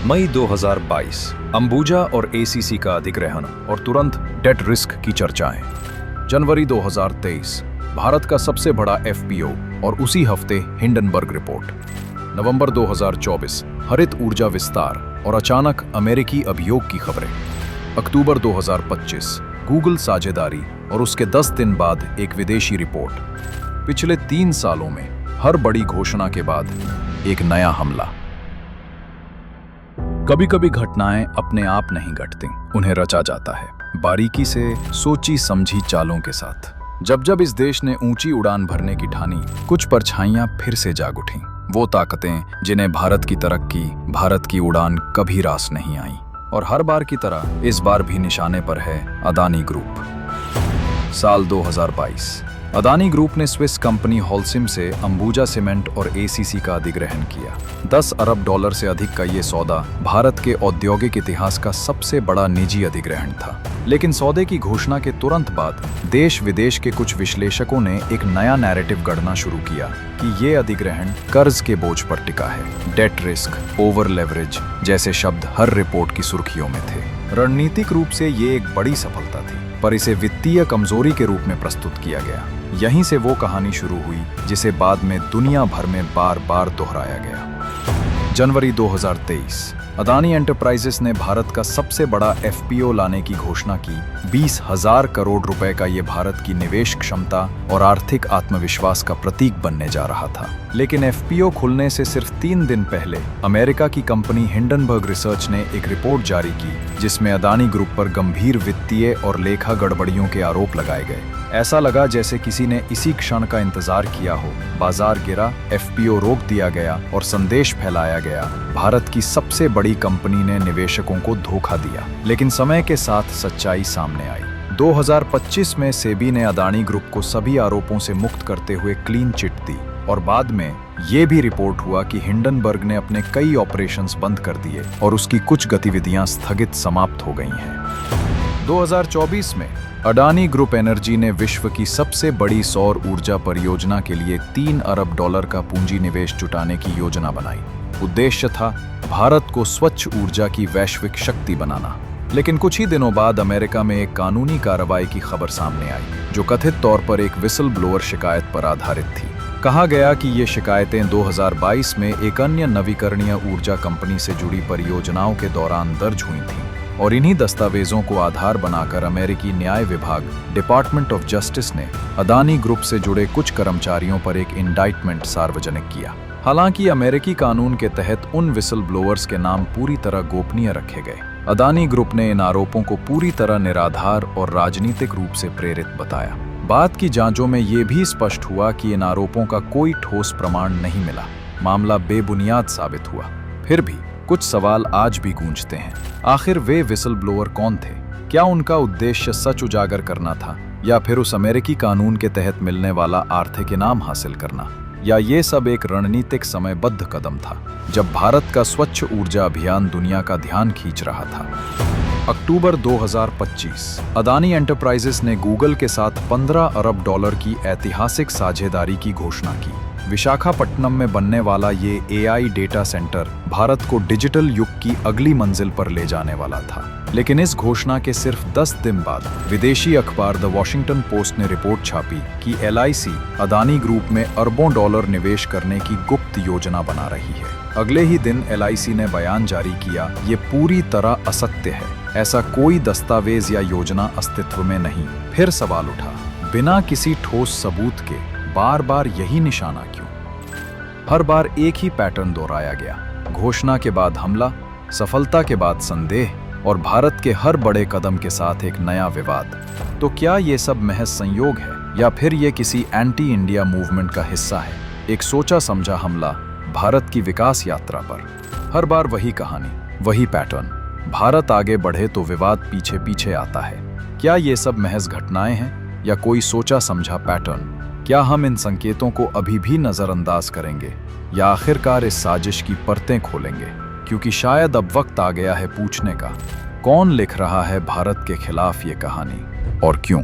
मई 2022 अंबुजा और एसीसी का अधिग्रहण और तुरंत डेट रिस्क की चर्चाएं। जनवरी 2023 भारत का सबसे बड़ा एफपीओ और उसी हफ्ते हिंडनबर्ग रिपोर्ट। नवंबर 2024 हरित ऊर्जा विस्तार और अचानक अमेरिकी अभियोग की खबरें। अक्टूबर 2025 गूगल साझेदारी और उसके 10 दिन बाद एक विदेशी रिपोर्ट। पिछले 3 सालों में हर बड़ी घोषणा के बाद एक नया हमला। कभी कभी घटनाएं अपने आप नहीं घटती, उन्हें रचा जाता है बारीकी से सोची समझी चालों के साथ। जब जब इस देश ने ऊंची उड़ान भरने की ठानी, कुछ परछाइयां फिर से जाग उठीं। वो ताकतें जिन्हें भारत की तरक्की, भारत की उड़ान कभी रास नहीं आई। और हर बार की तरह इस बार भी निशाने पर है अदानी ग्रुप। साल 2022 अदानी ग्रुप ने स्विस कंपनी होल्सिम से अंबुजा सीमेंट और एसीसी का अधिग्रहण किया। $10 अरब से अधिक का ये सौदा भारत के औद्योगिक इतिहास का सबसे बड़ा निजी अधिग्रहण था। लेकिन सौदे की घोषणा के तुरंत बाद देश विदेश के कुछ विश्लेषकों ने एक नया नैरेटिव गढ़ना शुरू किया कि ये अधिग्रहण कर्ज के बोझ पर टिका है। डेट रिस्क, ओवर लेवरेज जैसे शब्द हर रिपोर्ट की सुर्खियों में थे। रणनीतिक रूप से ये एक बड़ी सफलता थी, पर इसे वित्तीय कमजोरी के रूप में प्रस्तुत किया गया। यहीं से वो कहानी शुरू हुई जिसे बाद में दुनिया भर में बार बार दोहराया गया। जनवरी 2023 अदानी एंटरप्राइजेस ने भारत का सबसे बड़ा एफपीओ लाने की घोषणा की। 20,000 करोड़ रुपए का ये भारत की निवेश क्षमता और आर्थिक आत्मविश्वास का प्रतीक बनने जा रहा था। लेकिन एफपीओ खुलने से सिर्फ 3 दिन पहले अमेरिका की कंपनी हिंडनबर्ग रिसर्च ने एक रिपोर्ट जारी की, जिसमें अदानी ग्रुप पर गंभीर वित्तीय और लेखा गड़बड़ियों के आरोप लगाए गए। ऐसा लगा जैसे किसी ने इसी क्षण का इंतजार किया हो। बाजार गिरा, एफपीओ रोक दिया गया और संदेश फैलाया गया, भारत की सबसे बड़ी कंपनी ने निवेशकों को धोखा दिया। लेकिन समय के साथ सच्चाई सामने आई। 2025 में सेबी ने अदानी ग्रुप को सभी आरोपों से मुक्त करते हुए क्लीन चिट दी और बाद में ये भी रिपोर्ट हुआ कि हिंडनबर्ग ने अपने कई ऑपरेशंस बंद कर दिए और उसकी कुछ गतिविधियां स्थगित समाप्त हो गई हैं। 2024 में अडानी ग्रुप एनर्जी ने विश्व की सबसे बड़ी सौर ऊर्जा परियोजना के लिए $3 अरब का पूंजी निवेश जुटाने की योजना बनाई। उद्देश्य था भारत को स्वच्छ ऊर्जा की वैश्विक शक्ति बनाना। लेकिन कुछ ही दिनों बाद अमेरिका में एक कानूनी कार्रवाई की खबर सामने आई, जो कथित तौर पर एक विसल ब्लोअर शिकायत पर आधारित थी। कहा गया कि ये शिकायतें 2022 में एक अन्य नवीकरणीय ऊर्जा कंपनी से जुड़ी परियोजनाओं के दौरान दर्ज हुई थीं और इन्हीं दस्तावेजों को आधार बनाकर अमेरिकी न्याय विभाग डिपार्टमेंट ऑफ जस्टिस ने अदानी ग्रुप से जुड़े कुछ कर्मचारियों पर एक इंडाइटमेंट सार्वजनिक किया। हालांकि अमेरिकी कानून के तहत उन विसल ब्लोअर्स के नाम पूरी तरह गोपनीय रखे गए। अदानी ग्रुप ने इन आरोपों को पूरी तरह निराधार और राजनीतिक रूप से प्रेरित बताया। बाद की जांचों में ये भी स्पष्ट हुआ कि इन आरोपों का कोई ठोस प्रमाण नहीं मिला। मामला बेबुनियाद साबित हुआ। फिर भी कुछ सवाल आज भी गूंजते हैं। आखिर वे विसल ब्लोअर कौन थे? क्या उनका उद्देश्य सच उजागर करना था, या फिर उस अमेरिकी कानून के तहत मिलने वाला आर्थिक इनाम हासिल करना? या ये सब एक रणनीतिक समयबद्ध कदम था जब भारत का स्वच्छ ऊर्जा अभियान दुनिया का ध्यान खींच रहा था? अक्टूबर 2025 अदानी एंटरप्राइजेस ने गूगल के साथ $15 अरब की ऐतिहासिक साझेदारी की घोषणा की। विशाखापट्टनम में बनने वाला ये एआई डेटा सेंटर भारत को डिजिटल युग की अगली मंजिल पर ले जाने वाला था। लेकिन इस घोषणा के सिर्फ 10 दिन बाद विदेशी अखबार द वॉशिंगटन पोस्ट ने रिपोर्ट छापी कि एलआईसी अदानी ग्रुप में अरबों डॉलर निवेश करने की गुप्त योजना बना रही है। अगले ही दिन एलआईसी ने बयान जारी किया, ये पूरी तरह असत्य है, ऐसा कोई दस्तावेज या योजना अस्तित्व में नहीं। फिर सवाल उठा, बिना किसी ठोस सबूत के बार बार यही निशाना क्यों? हर बार एक ही पैटर्न दोहराया गया। घोषणा के बाद हमला, सफलता के बाद संदेह और भारत के हर बड़े कदम के साथ एक नया विवाद। तो क्या ये सब महज संयोग है, या फिर ये किसी एंटी इंडिया मूवमेंट का हिस्सा है? एक सोचा समझा हमला भारत की विकास यात्रा पर। हर बार वही कहानी, वही पैटर्न। भारत आगे बढ़े तो विवाद पीछे पीछे आता है। क्या ये सब महज घटनाएं हैं या कोई सोचा समझा पैटर्न? क्या हम इन संकेतों को अभी भी नजरअंदाज करेंगे, या आखिरकार इस साजिश की परतें खोलेंगे? क्योंकि शायद अब वक्त आ गया है पूछने का, कौन लिख रहा है भारत के खिलाफ ये कहानी और क्यों?